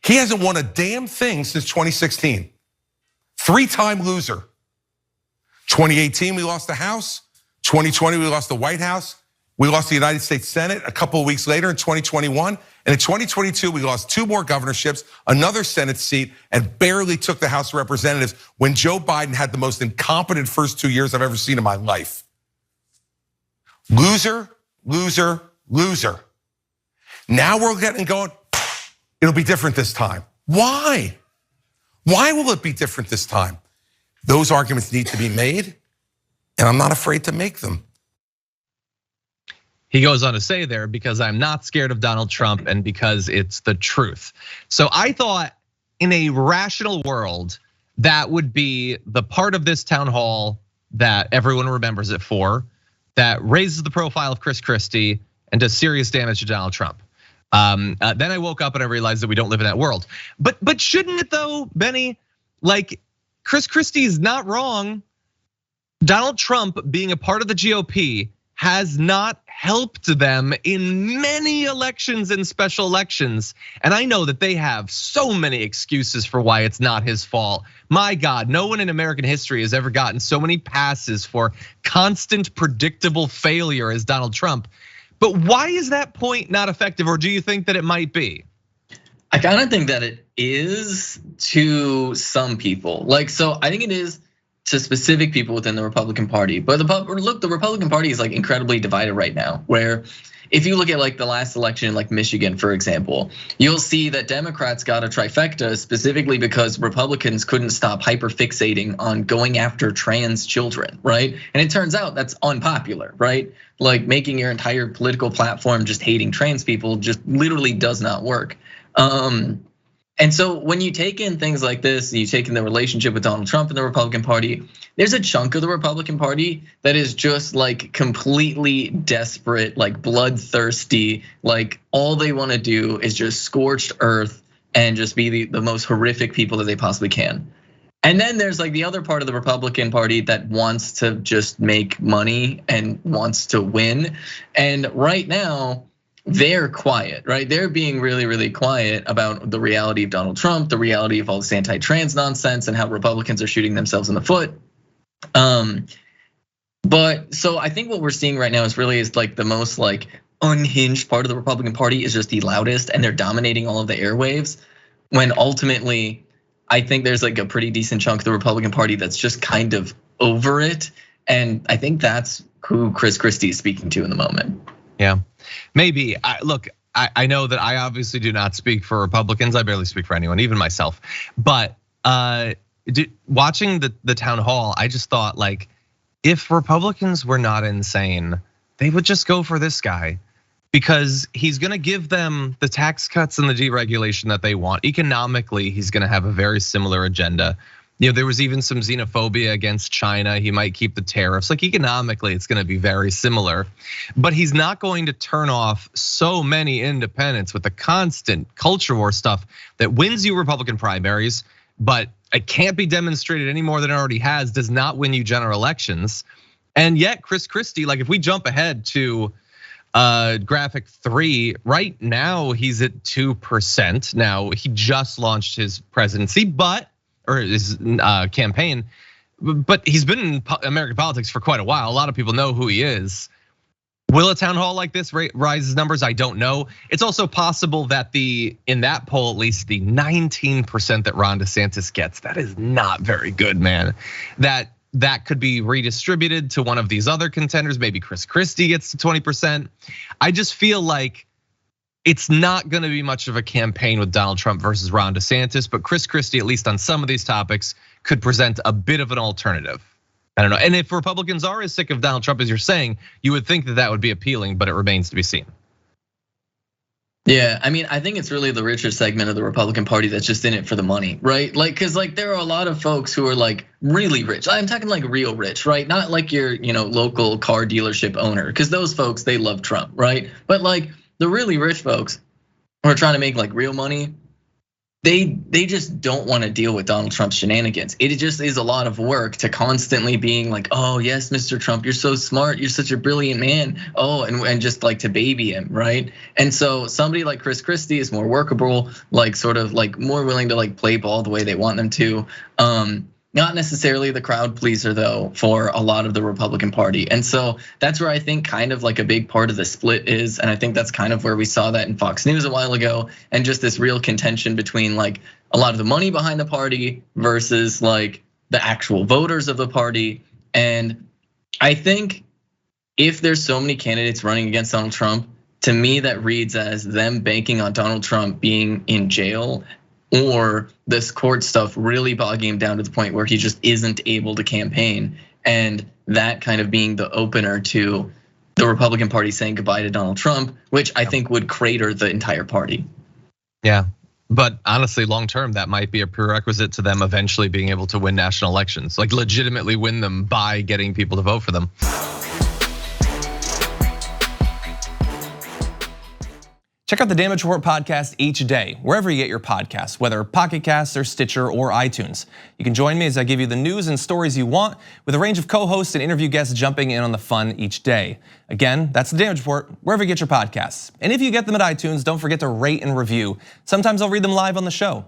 He hasn't won a damn thing since 2016. Three-time loser. 2018, we lost the House. 2020, we lost the White House. We lost the United States Senate a couple of weeks later in 2021. And in 2022, we lost 2 more governorships, another Senate seat, and barely took the House of Representatives when Joe Biden had the most incompetent first 2 years I've ever seen in my life. Loser, loser, loser. Now we're getting going, it'll be different this time. Why? Why will it be different this time? Those arguments need to be made, and I'm not afraid to make them. He goes on to say there, because I'm not scared of Donald Trump and because it's the truth. So I thought in a rational world, that would be the part of this town hall that everyone remembers it for, that raises the profile of Chris Christie and does serious damage to Donald Trump. Then I woke up and I realized that we don't live in that world. But shouldn't it though, Benny? Like, Chris Christie is not wrong. Donald Trump being a part of the GOP has not helped them in many elections and special elections. And I know that they have so many excuses for why it's not his fault. My God, no one in American history has ever gotten so many passes for constant predictable failure as Donald Trump. But why is that point not effective, or do you think that it might be? I kind of think that it is to some people. Like, so I think it is to specific people within the Republican Party. But look, the Republican Party is like incredibly divided right now, where if you look at like the last election in like Michigan, for example, you'll see that Democrats got a trifecta specifically because Republicans couldn't stop hyperfixating on going after trans children, right? And it turns out that's unpopular, right? Like making your entire political platform just hating trans people just literally does not work. And so when you take in things like this, you take in the relationship with Donald Trump and the Republican Party, there's a chunk of the Republican Party that is just like completely desperate, like bloodthirsty, like all they want to do is just scorched earth and just be the most horrific people that they possibly can. And then there's like the other part of the Republican Party that wants to just make money and wants to win. And right now, they're quiet, right? They're being really, really quiet about the reality of Donald Trump, the reality of all this anti-trans nonsense and how Republicans are shooting themselves in the foot. But so I think what we're seeing right now is like the most like unhinged part of the Republican Party is just the loudest, and they're dominating all of the airwaves. When ultimately, I think there's like a pretty decent chunk of the Republican Party that's just kind of over it. And I think that's who Chris Christie is speaking to in the moment. Yeah, maybe. Look, I know that I obviously do not speak for Republicans. I barely speak for anyone, even myself. But watching the town hall, I just thought like, if Republicans were not insane, they would just go for this guy, because he's gonna give them the tax cuts and the deregulation that they want. Economically, he's gonna have a very similar agenda. You know, there was even some xenophobia against China. He might keep the tariffs. Like economically, it's gonna be very similar, but he's not going to turn off so many independents with the constant culture war stuff that wins you Republican primaries, but it can't be demonstrated any more than it already has, does not win you general elections. And yet Chris Christie, like if we jump ahead to graphic 3, right now he's at 2%. Now he just launched his presidency, or his campaign, but he's been in American politics for quite a while. A lot of people know who he is. Will a town hall like this rise his numbers? I don't know. It's also possible that in that poll, at least the 19% that Ron DeSantis gets, that is not very good, man. That could be redistributed to one of these other contenders. Maybe Chris Christie gets to 20%. I just feel like it's not gonna be much of a campaign with Donald Trump versus Ron DeSantis, but Chris Christie, at least on some of these topics, could present a bit of an alternative. I don't know, and if Republicans are as sick of Donald Trump as you're saying, you would think that that would be appealing, but it remains to be seen. Yeah, I mean, I think it's really the richer segment of the Republican Party that's just in it for the money, right? Like, cause like there are a lot of folks who are like really rich. I'm talking like real rich, right? Not like your local car dealership owner, cause those folks, they love Trump, right? But like the really rich folks who are trying to make like real money, they just don't want to deal with Donald Trump's shenanigans. It just is a lot of work to constantly being like, oh yes, Mr. Trump, you're so smart, you're such a brilliant man. Oh, and just like to baby him, right? And so somebody like Chris Christie is more workable, like sort of like more willing to like play ball the way they want them to. Not necessarily the crowd pleaser though for a lot of the Republican Party. And so that's where I think kind of like a big part of the split is. And I think that's kind of where we saw that in Fox News a while ago, and just this real contention between like a lot of the money behind the party versus like the actual voters of the party. And I think if there's so many candidates running against Donald Trump, to me that reads as them banking on Donald Trump being in jail, or this court stuff really bogging him down to the point where he just isn't able to campaign. And that kind of being the opener to the Republican Party saying goodbye to Donald Trump, which I think would crater the entire party. Yeah, but honestly, long term, that might be a prerequisite to them eventually being able to win national elections, like legitimately win them by getting people to vote for them. Check out the Damage Report podcast each day, wherever you get your podcasts, whether Pocket Casts or Stitcher or iTunes. You can join me as I give you the news and stories you want, with a range of co-hosts and interview guests jumping in on the fun each day. Again, that's the Damage Report, wherever you get your podcasts. And if you get them at iTunes, don't forget to rate and review. Sometimes I'll read them live on the show.